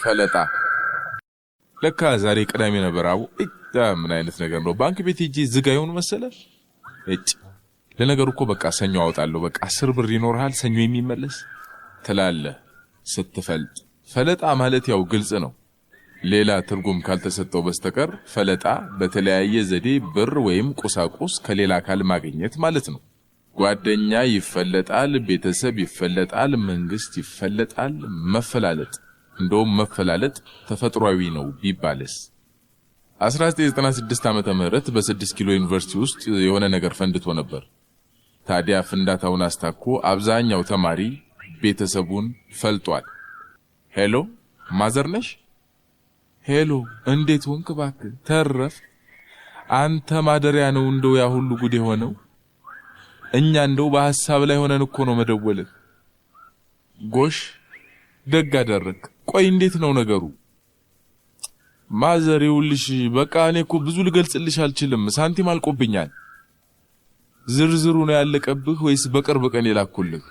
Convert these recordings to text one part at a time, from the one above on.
ፈለጣ ለካ ዛሬ ቅዳሜ ነበር አቡ ምን አይነት ነገር ነው ባንክ ቤት ሄጄ ዝጋ ይሁን መሰለ ለነገሩ እኮ በቃ ሰኞ አውጣለሁ በቃ 10 ብር ይኖርሃል ሰኞ የሚመለስ ትላለ ስትፈልጥ ፈለጣ ማለት ያው ግልጽ ነው ሌላ ትርጉም ካልተሰጠው በስተቀር ፈለጣ በተለያየ ዘዴ ብር ወይም ቁሳቁስ ከሌላ አካል ማግኘት ማለት ነው ጓደኛ ይፈለጣል ቤተሰብ ይፈለጣል መንግስት ይፈለጣል መፈላለጥ እንደውም መፈላለጥ ተፈጥሯዊ ነው ቢባልስ 1996 ዓመተ ምህረት በ6 ኪሎ ዩኒቨርሲቲ ውስጥ የሆነ ነገር ፈንድቶ ነበር ታዲያ ፍንዳታውን አስታኮ አብዛኛው ተማሪ ቤተሰቡን ፈልጧል ሄሎ ማዘርነሽ ሄሎ እንዴት ሆንክ ባክህ ተረፍ አንተ ማደሪያ ነው እንደው ያ ሁሉ ጉድ የሆነው እኛ እንደው በሐሳብ ላይ ሆነን እኮ ነው መደወልህ ጎሽ ደግ አደረክ ቆይ እንዴት ነው ነገሩ ማዘሪውልሽ በቃ እኔ እኮ ብዙ ልገልጽልሽ አልችልም ሳንቲም አልቆብኛል ዝርዝሩ ነው ያለቀብህ ወይስ በቅርብ ቀን ይላኩልህ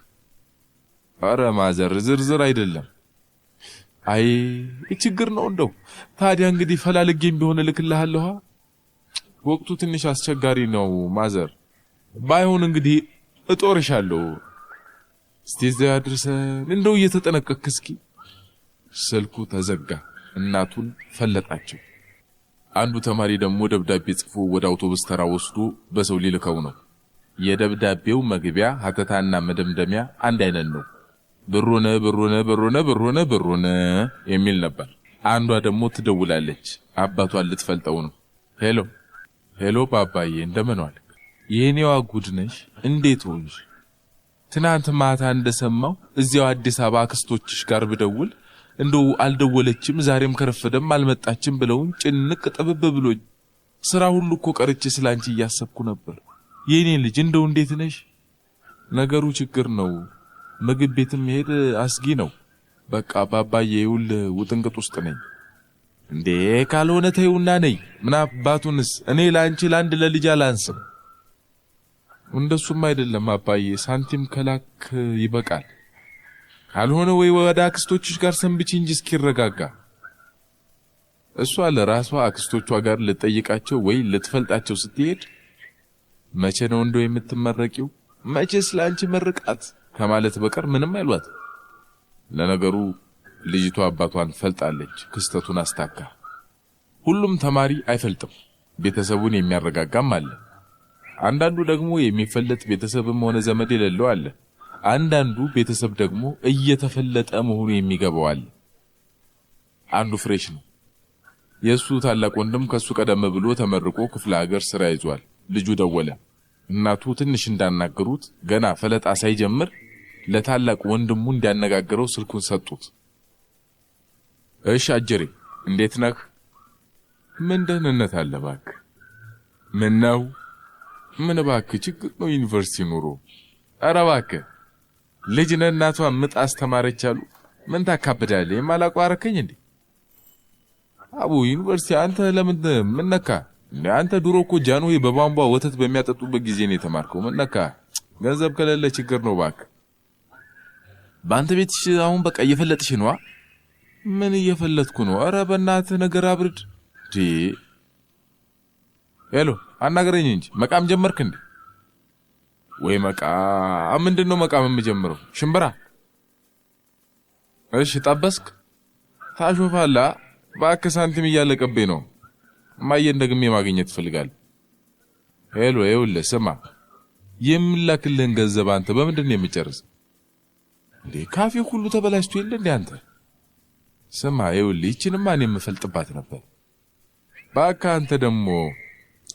አረ ማዘር ዝርዝር አይደለም አይ ችግር ነው እንደው ታዲያ እንግዲህ ፈላልጌም ቢሆን ልክልሃለሁ ወቅቱ ትንሽ አስቸጋሪ ነው ማዘር ባይሆን እንግዲህ እጦርሻለሁ እስቲዛ ያድርሰን እንደው እየተጠነቀቅክ እስኪ ስልኩ ተዘጋ እናቱን ፈለጣቸው አንዱ ተማሪ ደግሞ ደብዳቤ ጽፎ ወደ አውቶቡስ ተራ ወስዶ በሰው ሊልከው ነው የደብዳቤው መግቢያ ሀተታና መደምደሚያ አንድ አይነት ነው ብሩነ የሚል ነበር አንዷ ደግሞ ትደውላለች አባቷን ልትፈልጠው ነው ሄሎ ባባዬ እንደምን ዋልክ የኔዋ ጉድነሽ እንዴት ሆንሽ ትናንት ማታ እንደሰማው እዚያው አዲስ አበባ አክስቶችሽ ጋር ብደውል እንደው አልደወለችም ዛሬም ከረፈደም አልመጣችም ብለውኝ ጭንቅ ጥብብ ብሎኝ ስራ ሁሉ እኮ ቀርቼ ስላንቺ እያሰብኩ ነበር የኔ ልጅ እንደው እንዴት ነሽ ነገሩ ችግር ነው ምግብ ቤትም መሄድ አስጊ ነው በቃ ባባዬ ይውል ውጥንቅጥ ውስጥ ነኝ እንዴ ካልሆነ ተይውና ነይ ምን አባቱንስ እኔ ላንቺ ላንድ ለልጅ አላንስም እንደሱም አይደለም አባዬ ሳንቲም ከላክ ይበቃል ካልሆነ ወይ ወደ አክስቶችሽ ጋር ሰንብቺ እንጂ እስኪረጋጋ እሷ ለራሷ አክስቶቿ ጋር ልጠይቃቸው ወይ ልትፈልጣቸው ስትሄድ መቼ ነው እንደው የምትመረቂው መቼስ ላንቺ መርቃት ከማለት በቀር ምንም አይሏት ለነገሩ ልጅቷ አባቷን ፈልጣለች ክስተቱን አስታካ ሁሉም ተማሪ አይፈልጥም ቤተሰቡን የሚያረጋጋም አለ አንዳንዱ ደግሞ የሚፈልጥ ቤተሰብም ሆነ ዘመድ የሌለው አለ አንዳንዱ ቤተሰብ ደግሞ እየተፈለጠ መሆኑ የሚገባው አለ አንዱ ፍሬሽ ነው የሱ ታላቅ ወንድም ከሱ ቀደም ብሎ ተመርቆ ክፍለ ሀገር ስራ ይዟል ልጁ ደወለ እናቱ ትንሽ እንዳናገሩት ገና ፈለጣ ሳይጀምር ለታላቅ ወንድሙ እንዲያነጋግረው ስልኩን ሰጡት እሺ አጀሬ እንዴት ነህ ምን ደህንነት አለ ባክ ምን ነው ምን ባክ ችግር ነው ዩኒቨርሲቲ ኑሮ ኧረ ባክ ልጅ እናቷ ምጥ አስተማረች አሉ ምን ታካብዳለህ የማላቋረከኝ እንዴ አቡ ዩኒቨርሲቲ አንተ ለምን ምን ነካ አንተ ድሮ እኮ ጃንሆይ በቧንቧ ወተት በሚያጠጡበት ጊዜ ነው የተማርከው ምን ነካ ገንዘብ ከሌለ ችግር ነው ባክ ባንተ ቤትሽ አሁን በቃ እየፈለጥሽ ነው ምን እየፈለጥኩ ነው ኧረ በእናትህ ነገር አብርድ ዲ ሄሎ አናገረኝ እንጂ መቃም ጀመርክ እንዴ ወይ መቃም ምንድነው መቃም የምጀምረው ሽምብራ እሺ ጠበስክ ታሾፋላ ባክ ሳንቲም እያለቀበኝ ነው ማየን ደግሜ ማግኘት ፈልጋል ሄሎ ይኸውልህ ስማ የምላክልህን ገንዘብ አንተ በምንድነው የምጨርስ እንዴ ካፌ ሁሉ ተበላሽቶ የለ እንዴ አንተ ስማ ይኸውልህ ይችንማ እኔ የምፈልጥባት ነበር ባክ አንተ ደግሞ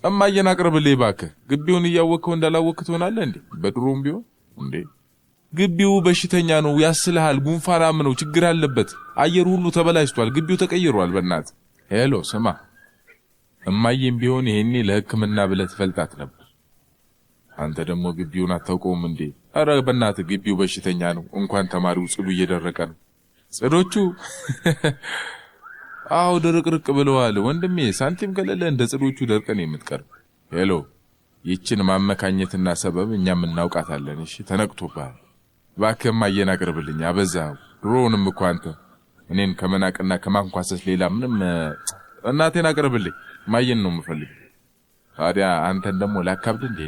እማየን አቅርብልኝ ባክ ግቢውን እያወቀው እንዳላወቅህ ትሆናለህ እንዴ በድሮም ቢሆን እንዴ ግቢው በሽተኛ ነው ያስልሃል ጉንፋናም ነው ችግር አለበት አየር ሁሉ ተበላሽቷል ግቢው ተቀይሯል በእናት ሄሎ ስማ እማየን ቢሆን ይሄኔ ለህክምና ብለህ ትፈልጣት ነበር አንተ ደግሞ ግቢውን አታውቀውም እንዴ አረ በእናት ግቢው በሽተኛ ነው እንኳን ተማሪው ጽዱ እየደረቀ ነው ጽዶቹ አው ደረቅርቅ ብለዋል ወንድሜ ሳንቲም ከሌለ እንደ ጽዶቹ ደርቀን የምትቀርብ ሄሎ ይችን ማመካኘትና ሰበብ እኛም እናውቃታለን እሺ ተነቅቶባል ባከማ እየናቀርብልኝ አበዛው ድሮውንም እኮ አንተ እኔን ከመናቅና ከማንኳሰስ ሌላ ምንም እናቴን አቅርብልኝ ማየን ነው የምፈልግ። ታዲያ አንተን ደግሞ ላካብድ እንዴ?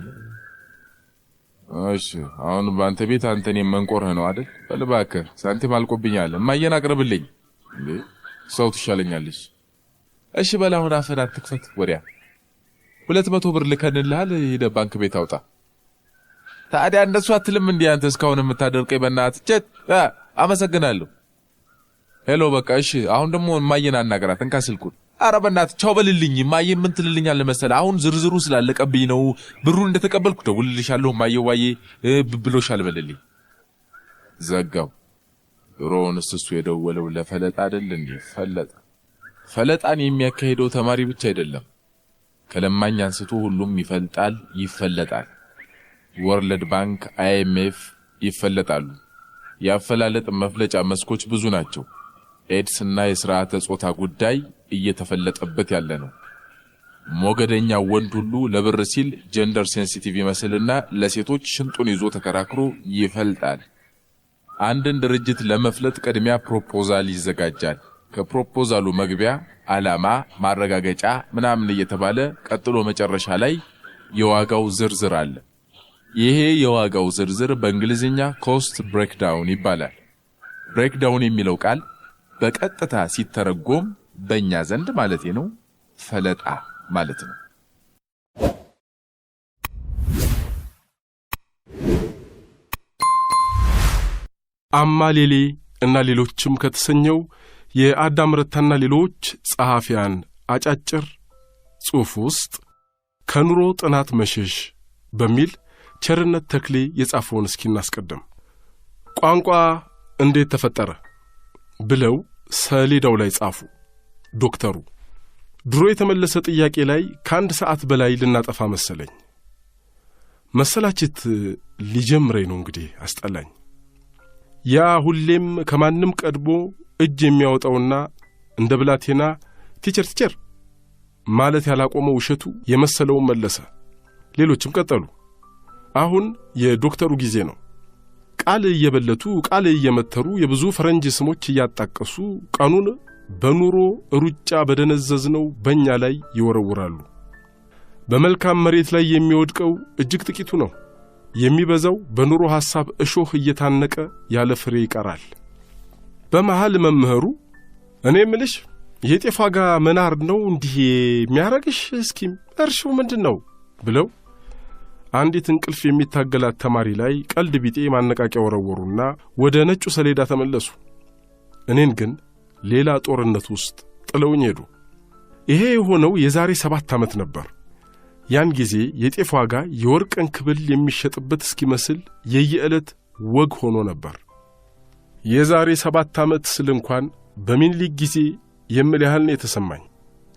እሺ አሁን ባንተ ቤት አንተን የመንቆርህ ነው አይደል? በልባከህ ሳንቲም አልቆብኛል። ማየን አቅርብልኝ እንዴ ሰው ትሻለኛለሽ። እሺ በላሁን አፈን አትክፈት ወዲያ 200 ብር ልከንልሃል ሄደ ባንክ ቤት አውጣ። ታዲያ እንደሱ አትልም እንዴ አንተ እስካሁን የምታደርቀኝ? በእናትህ አመሰግናለሁ። ሄሎ በቃ እሺ አሁን ደግሞ ማየን አናገራት እንካ ስልኩን። ኧረ በእናትህ ቻው በልልኝ። ማየ ምን ትልልኛለህ መሰለህ? አሁን ዝርዝሩ ስላለቀብኝ ነው። ብሩን እንደተቀበልኩ ደውልልሻለሁ። ማየ ዋዬ ብሎሻል በልልኝ። ዘጋው። ድሮውንስ እሱ የደወለው ለፈለጣ አይደል እንዴ? ፈለጣን የሚያካሂደው ተማሪ ብቻ አይደለም። ከለማኝ አንስቶ ሁሉም ይፈልጣል ይፈለጣል። ወርልድ ባንክ IMF ይፈለጣሉ። ያፈላለጥ መፍለጫ መስኮች ብዙ ናቸው። ኤድስ እና የሥርዓተ ጾታ ጉዳይ እየተፈለጠበት ያለ ነው። ሞገደኛ ወንድ ሁሉ ለብር ሲል ጀንደር ሴንሲቲቭ ይመስልና ለሴቶች ሽንጡን ይዞ ተከራክሮ ይፈልጣል። አንድን ድርጅት ለመፍለጥ ቅድሚያ ፕሮፖዛል ይዘጋጃል። ከፕሮፖዛሉ መግቢያ ዓላማ፣ ማረጋገጫ ምናምን እየተባለ ቀጥሎ መጨረሻ ላይ የዋጋው ዝርዝር አለ። ይሄ የዋጋው ዝርዝር በእንግሊዝኛ ኮስት ብሬክዳውን ይባላል። ብሬክዳውን የሚለው ቃል በቀጥታ ሲተረጎም በእኛ ዘንድ ማለት ነው ፈለጣ ማለት ነው። አማሌሌ እና ሌሎችም ከተሰኘው የአዳም ረታና ሌሎች ጸሐፊያን አጫጭር ጽሑፍ ውስጥ ከኑሮ ጥናት መሸሽ በሚል ቸርነት ተክሌ የጻፈውን እስኪ እናስቀድም። ቋንቋ እንዴት ተፈጠረ ብለው ሰሌዳው ላይ ጻፉ ዶክተሩ። ድሮ የተመለሰ ጥያቄ ላይ ከአንድ ሰዓት በላይ ልናጠፋ መሰለኝ። መሰላችት ሊጀምረኝ ነው እንግዲህ አስጠላኝ። ያ ሁሌም ከማንም ቀድሞ እጅ የሚያወጣውና እንደ ብላቴና ቲቸር ማለት ያላቆመው ውሸቱ የመሰለውን መለሰ። ሌሎችም ቀጠሉ። አሁን የዶክተሩ ጊዜ ነው። ቃል እየበለቱ ቃል እየመተሩ የብዙ ፈረንጅ ስሞች እያጣቀሱ ቀኑን በኑሮ ሩጫ በደነዘዝነው በእኛ ላይ ይወረውራሉ። በመልካም መሬት ላይ የሚወድቀው እጅግ ጥቂቱ ነው። የሚበዛው በኑሮ ሐሳብ እሾህ እየታነቀ ያለ ፍሬ ይቀራል። በመሃል መምህሩ እኔ ምልሽ የጤፍ ዋጋ መናር ነው እንዲህ የሚያረግሽ? እስኪም እርሺው ምንድነው ብለው አንዲት እንቅልፍ የሚታገላት ተማሪ ላይ ቀልድ ቢጤ ማነቃቂያ ወረወሩና ወደ ነጩ ሰሌዳ ተመለሱ። እኔን ግን ሌላ ጦርነት ውስጥ ጥለውኝ ሄዱ። ይሄ የሆነው የዛሬ 7 ዓመት ነበር። ያን ጊዜ የጤፍ ዋጋ የወርቅ እንክብል የሚሸጥበት እስኪመስል የየዕለት ወግ ሆኖ ነበር። የዛሬ 7 ዓመት ስል እንኳን በሚኒሊክ ጊዜ የምል ያህል ነው የተሰማኝ።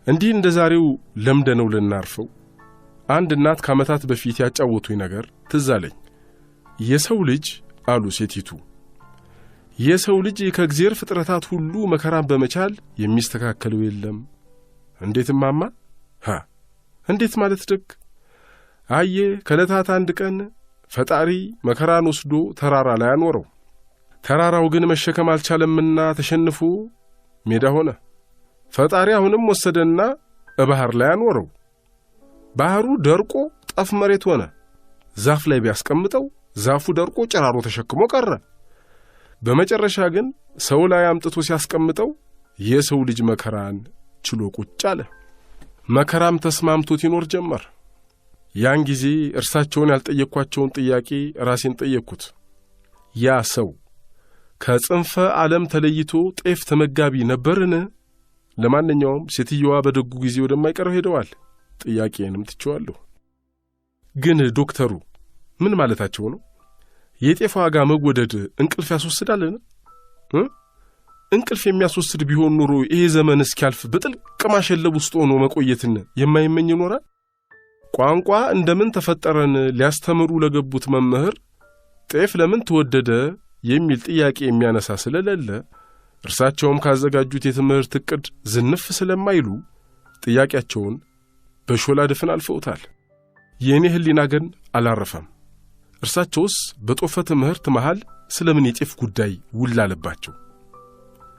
እንዲህ እንደ ዛሬው ለምደነው ልናርፈው አንድ እናት ከዓመታት በፊት ያጫወቱኝ ነገር ትዝ አለኝ። የሰው ልጅ አሉ ሴቲቱ፣ የሰው ልጅ ከእግዚአብሔር ፍጥረታት ሁሉ መከራን በመቻል የሚስተካከለው የለም። እንዴት ማማ? እንዴት ማለት ደግ? አየ ከዕለታት አንድ ቀን ፈጣሪ መከራን ወስዶ ተራራ ላይ አኖረው። ተራራው ግን መሸከም አልቻለምና ተሸንፎ ሜዳ ሆነ። ፈጣሪ አሁንም ወሰደና ባህር ላይ አኖረው። ባህሩ ደርቆ ጠፍ መሬት ሆነ። ዛፍ ላይ ቢያስቀምጠው ዛፉ ደርቆ ጨራሮ ተሸክሞ ቀረ። በመጨረሻ ግን ሰው ላይ አምጥቶ ሲያስቀምጠው የሰው ልጅ መከራን ችሎ ቁጭ አለ። መከራም ተስማምቶት ይኖር ጀመር። ያን ጊዜ እርሳቸውን ያልጠየቅኳቸውን ጥያቄ ራሴን ጠየቅኩት። ያ ሰው ከጽንፈ ዓለም ተለይቶ ጤፍ ተመጋቢ ነበርን? ለማንኛውም ሴትየዋ በደጉ ጊዜ ወደማይቀረው ሄደዋል። ጥያቄንም ትቼዋለሁ። ግን ዶክተሩ ምን ማለታቸው ነው? የጤፍ ዋጋ መወደድ እንቅልፍ ያስወስዳልን? እንቅልፍ የሚያስወስድ ቢሆን ኖሮ ይሄ ዘመን እስኪያልፍ በጥልቅ ማሸለብ ውስጥ ሆኖ መቆየትን የማይመኝ ይኖራል? ቋንቋ እንደምን ተፈጠረን ሊያስተምሩ ለገቡት መምህር ጤፍ ለምን ተወደደ የሚል ጥያቄ የሚያነሳ ስለሌለ እርሳቸውም ካዘጋጁት የትምህርት ዕቅድ ዝንፍ ስለማይሉ ጥያቄያቸውን በሾላ ድፍን አልፈውታል። የእኔ ሕሊና ግን አላረፈም። እርሳቸውስ በጦፈ ትምህርት መሃል ስለምን የጤፍ ጉዳይ ውል አለባቸው?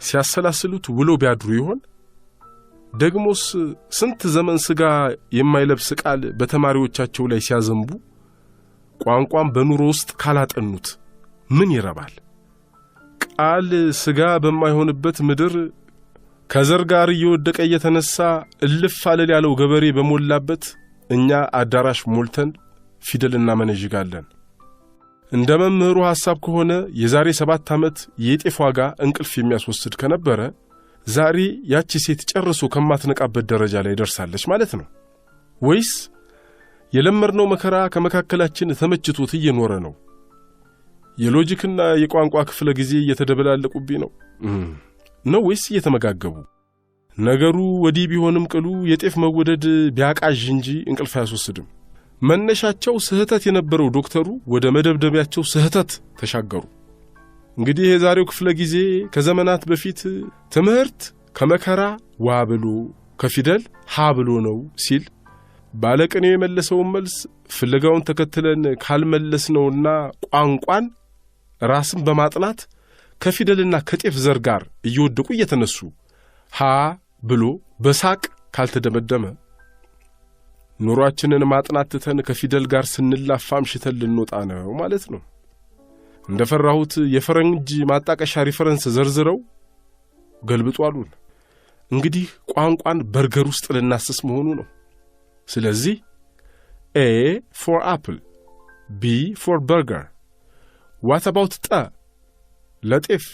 ሲያሰላስሉት ውሎ ቢያድሩ ይሆን? ደግሞስ ስንት ዘመን ሥጋ የማይለብስ ቃል በተማሪዎቻቸው ላይ ሲያዘንቡ ቋንቋን በኑሮ ውስጥ ካላጠኑት ምን ይረባል? ቃል ሥጋ በማይሆንበት ምድር ከዘር ጋር እየወደቀ እየተነሳ እልፍ አለል ያለው ገበሬ በሞላበት እኛ አዳራሽ ሞልተን ፊደል እናመነዥጋለን። እንደ መምህሩ ሐሳብ ከሆነ የዛሬ 7 ዓመት የጤፍ ዋጋ እንቅልፍ የሚያስወስድ ከነበረ ዛሬ ያቺ ሴት ጨርሶ ከማትነቃበት ደረጃ ላይ ደርሳለች ማለት ነው። ወይስ የለመድነው መከራ ከመካከላችን ተመችቶት እየኖረ ነው? የሎጂክና የቋንቋ ክፍለ ጊዜ እየተደበላለቁብኝ ነው ወይስ እየተመጋገቡ? ነገሩ ወዲህ ቢሆንም ቅሉ የጤፍ መወደድ ቢያቃዥ እንጂ እንቅልፍ አያስወስድም። መነሻቸው ስህተት የነበረው ዶክተሩ ወደ መደብደቢያቸው ስህተት ተሻገሩ። እንግዲህ የዛሬው ክፍለ ጊዜ ከዘመናት በፊት ትምህርት ከመከራ ዋ ብሎ ከፊደል ሀ ብሎ ነው ሲል ባለቅኔው የመለሰውን መልስ ፍለጋውን ተከትለን ካልመለስነውና ቋንቋን ራስን በማጥናት ከፊደልና ከጤፍ ዘር ጋር እየወደቁ እየተነሱ ሀ ብሎ በሳቅ ካልተደመደመ ኑሯችንን ማጥናት ትተን ከፊደል ጋር ስንላፋ አምሽተን ልንወጣ ነው ማለት ነው። እንደፈራሁት የፈረንጅ ማጣቀሻ ሪፈረንስ ዘርዝረው ገልብጡ አሉን። እንግዲህ ቋንቋን በርገር ውስጥ ልናስስ መሆኑ ነው። ስለዚህ A for apple, B for burger. What about ጠ? ለጤፍ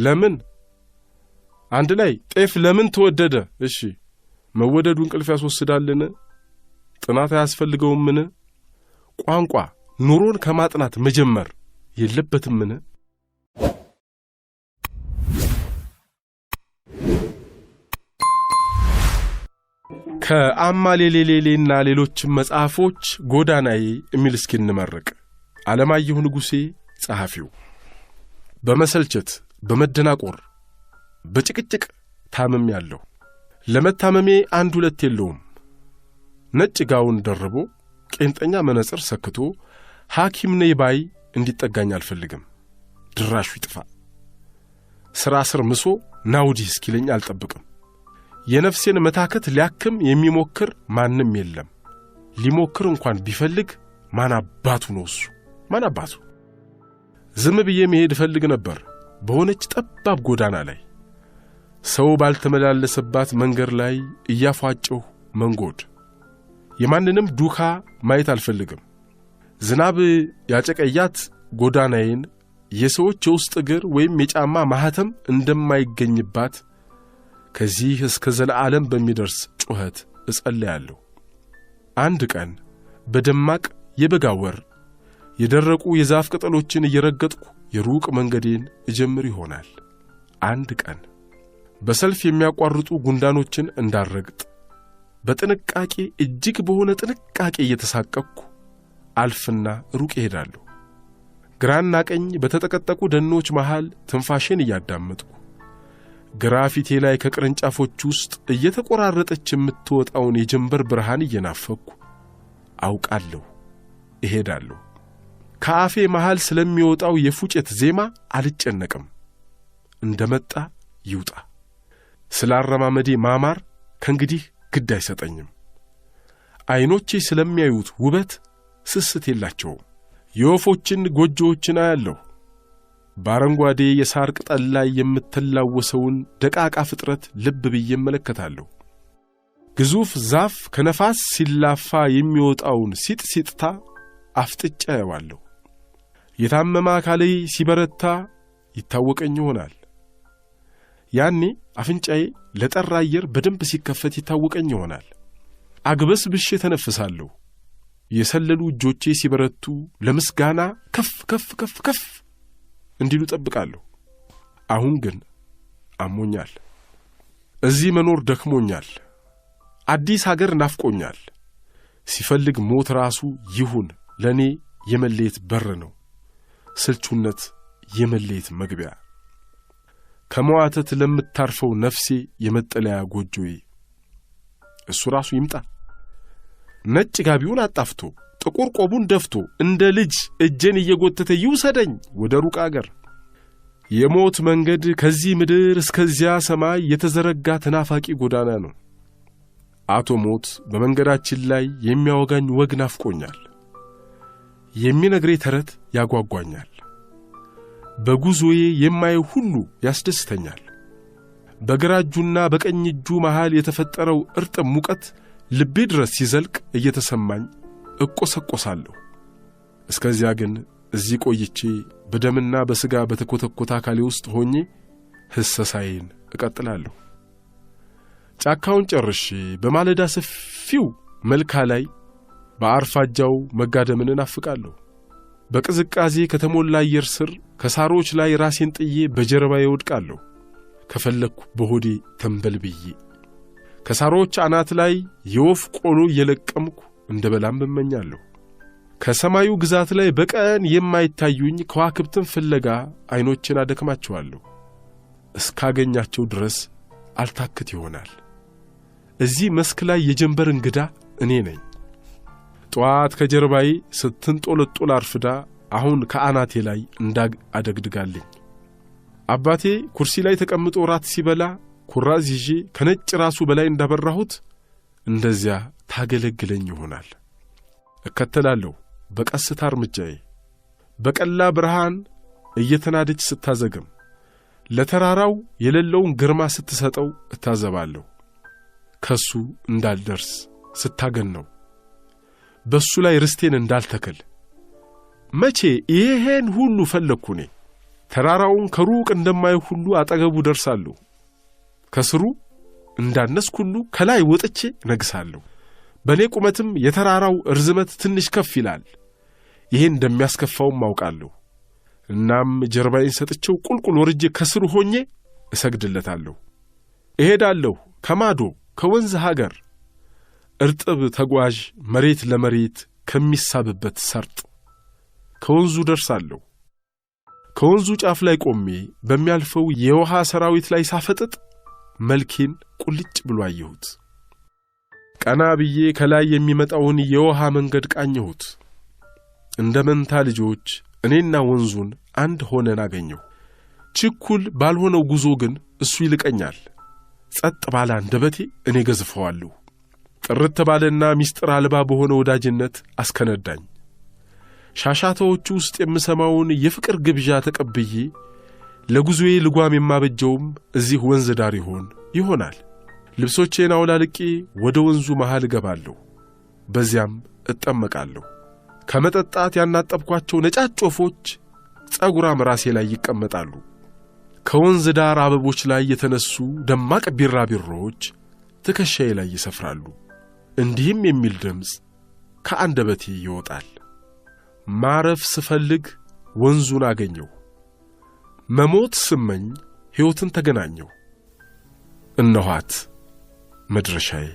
ለምን? አንድ ላይ ጤፍ ለምን ተወደደ? እሺ መወደዱ እንቅልፍ ያስወስዳልን? ጥናት አያስፈልገውምን? ቋንቋ ኑሮን ከማጥናት መጀመር የለበትምን? ከአማሌሌሌና ሌሎችም መጽሐፎች ጎዳናዬ የሚል እስኪ እንመርቅ። ዓለማየሁ ንጉሴ ጸሐፊው። በመሰልቸት በመደናቆር በጭቅጭቅ ታምም ያለው ለመታመሜ 1-2 የለውም። ነጭ ጋውን ደርቦ ቄንጠኛ መነጽር ሰክቶ ሐኪም ነኝ ባይ እንዲጠጋኝ አልፈልግም። ድራሹ ይጥፋ። ሥራ ስር ምሶ ናውዲህ እስኪለኝ አልጠብቅም። የነፍሴን መታከት ሊያክም የሚሞክር ማንም የለም። ሊሞክር እንኳን ቢፈልግ ማን አባቱ ነው እሱ? ማን አባቱ? ዝም ብዬ መሄድ እፈልግ ነበር በሆነች ጠባብ ጎዳና ላይ ሰው ባልተመላለሰባት መንገድ ላይ እያፏጨሁ መንጎድ። የማንንም ዱካ ማየት አልፈልግም። ዝናብ ያጨቀያት ጎዳናዬን የሰዎች የውስጥ እግር ወይም የጫማ ማህተም እንደማይገኝባት ከዚህ እስከ ዘለዓለም በሚደርስ ጩኸት እጸልያለሁ። አንድ ቀን በደማቅ የበጋ ወር የደረቁ የዛፍ ቅጠሎችን እየረገጥኩ የሩቅ መንገዴን እጀምር ይሆናል። አንድ ቀን በሰልፍ የሚያቋርጡ ጉንዳኖችን እንዳረግጥ በጥንቃቄ እጅግ በሆነ ጥንቃቄ እየተሳቀቅኩ አልፍና ሩቅ እሄዳለሁ። ግራና ቀኝ በተጠቀጠቁ ደኖች መሃል ትንፋሼን እያዳመጥኩ ግራ ፊቴ ላይ ከቅርንጫፎች ውስጥ እየተቆራረጠች የምትወጣውን የጀንበር ብርሃን እየናፈኩ አውቃለሁ፣ እሄዳለሁ። ከአፌ መሃል ስለሚወጣው የፉጨት ዜማ አልጨነቅም። እንደመጣ ይውጣ። ስላረማመዴ ማማር ከእንግዲህ ግድ አይሰጠኝም። ዓይኖቼ ስለሚያዩት ውበት ስስት የላቸውም። የወፎችን ጎጆዎችን አያለሁ። በአረንጓዴ የሳር ቅጠል ላይ የምትላወሰውን ደቃቃ ፍጥረት ልብ ብዬ እመለከታለሁ። ግዙፍ ዛፍ ከነፋስ ሲላፋ የሚወጣውን ሲጥሲጥታ አፍጥጫ ያዋለሁ። የታመመ አካሌ ሲበረታ ይታወቀኝ ይሆናል። ያኔ አፍንጫዬ ለጠራ አየር በደንብ ሲከፈት ይታወቀኝ ይሆናል። አግበስ ብሼ ተነፍሳለሁ። የሰለሉ እጆቼ ሲበረቱ ለምስጋና ከፍ ከፍ ከፍ ከፍ እንዲሉ ጠብቃለሁ። አሁን ግን አሞኛል። እዚህ መኖር ደክሞኛል። አዲስ ሀገር ናፍቆኛል። ሲፈልግ ሞት ራሱ ይሁን ለኔ የመለየት በር ነው። ስልቹነት የመለየት መግቢያ። ከመዋተት ለምታርፈው ነፍሴ የመጠለያ ጎጆዬ እሱ ራሱ ይምጣ። ነጭ ጋቢውን አጣፍቶ ጥቁር ቆቡን ደፍቶ እንደ ልጅ እጄን እየጎተተ ይውሰደኝ ወደ ሩቅ አገር። የሞት መንገድ ከዚህ ምድር እስከዚያ ሰማይ የተዘረጋ ተናፋቂ ጎዳና ነው። አቶ ሞት በመንገዳችን ላይ የሚያወጋኝ ወግ ናፍቆኛል። የሚነግሬ ተረት ያጓጓኛል። በጉዞዬ የማየው ሁሉ ያስደስተኛል። በግራ እጁና በቀኝ እጁ መሃል የተፈጠረው እርጥብ ሙቀት ልቤ ድረስ ሲዘልቅ እየተሰማኝ እቆሰቆሳለሁ። እስከዚያ ግን እዚህ ቆይቼ በደምና በሥጋ በተኮተኮተ አካሌ ውስጥ ሆኜ ሕሰሳዬን እቀጥላለሁ። ጫካውን ጨርሼ በማለዳ ሰፊው መልካ ላይ በአርፋጃው መጋደምን እናፍቃለሁ። በቅዝቃዜ ከተሞላ አየር ስር ከሳሮች ላይ ራሴን ጥዬ በጀርባዬ ወድቃለሁ። ከፈለኩ በሆዴ ተንበልብዬ ከሳሮች አናት ላይ የወፍ ቆሎ እየለቀምኩ እንደበላም እመኛለሁ። ከሰማዩ ግዛት ላይ በቀን የማይታዩኝ ከዋክብትን ፍለጋ ዓይኖችን አደክማቸዋለሁ። እስካገኛቸው ድረስ አልታክት ይሆናል። እዚህ መስክ ላይ የጀንበር እንግዳ እኔ ነኝ። ጠዋት ከጀርባዬ ስትንጦለጦል አርፍዳ አሁን ከአናቴ ላይ አደግድጋለኝ። አባቴ ኩርሲ ላይ ተቀምጦ ራት ሲበላ ኩራዝ ይዤ ከነጭ ራሱ በላይ እንዳበራሁት እንደዚያ ታገለግለኝ ይሆናል። እከተላለሁ በቀስታ እርምጃዬ። በቀላ ብርሃን እየተናደች ስታዘግም ለተራራው የሌለውን ግርማ ስትሰጠው እታዘባለሁ። ከሱ እንዳልደርስ ስታገነው በሱ ላይ ርስቴን እንዳልተከል መቼ ይሄን ሁሉ ፈለግኩ እኔ። ተራራውን ከሩቅ እንደማየው ሁሉ አጠገቡ ደርሳለሁ። ከስሩ እንዳነስኩ ሁሉ ከላይ ወጥቼ ነግሳለሁ። በእኔ ቁመትም የተራራው እርዝመት ትንሽ ከፍ ይላል። ይሄን እንደሚያስከፋውም አውቃለሁ። እናም ጀርባዬን ሰጥቼው ቁልቁል ወርጄ ከስሩ ሆኜ እሰግድለታለሁ። እሄዳለሁ ከማዶ ከወንዝ ሀገር እርጥብ ተጓዥ መሬት ለመሬት ከሚሳብበት ሰርጥ ከወንዙ ደርሳለሁ። ከወንዙ ጫፍ ላይ ቆሜ በሚያልፈው የውሃ ሰራዊት ላይ ሳፈጥጥ መልኬን ቁልጭ ብሎ አየሁት። ቀና ብዬ ከላይ የሚመጣውን የውሃ መንገድ ቃኘሁት። እንደ መንታ ልጆች እኔና ወንዙን አንድ ሆነን አገኘሁ። ችኩል ባልሆነው ጉዞ ግን እሱ ይልቀኛል። ጸጥ ባለ አንደበቴ እኔ ገዝፈዋለሁ። ጥርት ባለና ምስጢር አልባ በሆነ ወዳጅነት አስከነዳኝ። ሻሻታዎቹ ውስጥ የምሰማውን የፍቅር ግብዣ ተቀብዬ ለጉዞዬ ልጓም የማበጀውም እዚህ ወንዝ ዳር ይሆናል። ልብሶቼን አውላልቄ ወደ ወንዙ መሃል እገባለሁ። በዚያም እጠመቃለሁ። ከመጠጣት ያናጠብኳቸው ነጫጭ ወፎች ጸጉራም ራሴ ላይ ይቀመጣሉ። ከወንዝ ዳር አበቦች ላይ የተነሱ ደማቅ ቢራቢሮዎች ትከሻዬ ላይ ይሰፍራሉ። እንዲህም የሚል ድምፅ ከአንደበቴ ይወጣል። ማረፍ ስፈልግ ወንዙን አገኘው። መሞት ስመኝ ሕይወትን ተገናኘው። እነኋት መድረሻዬ።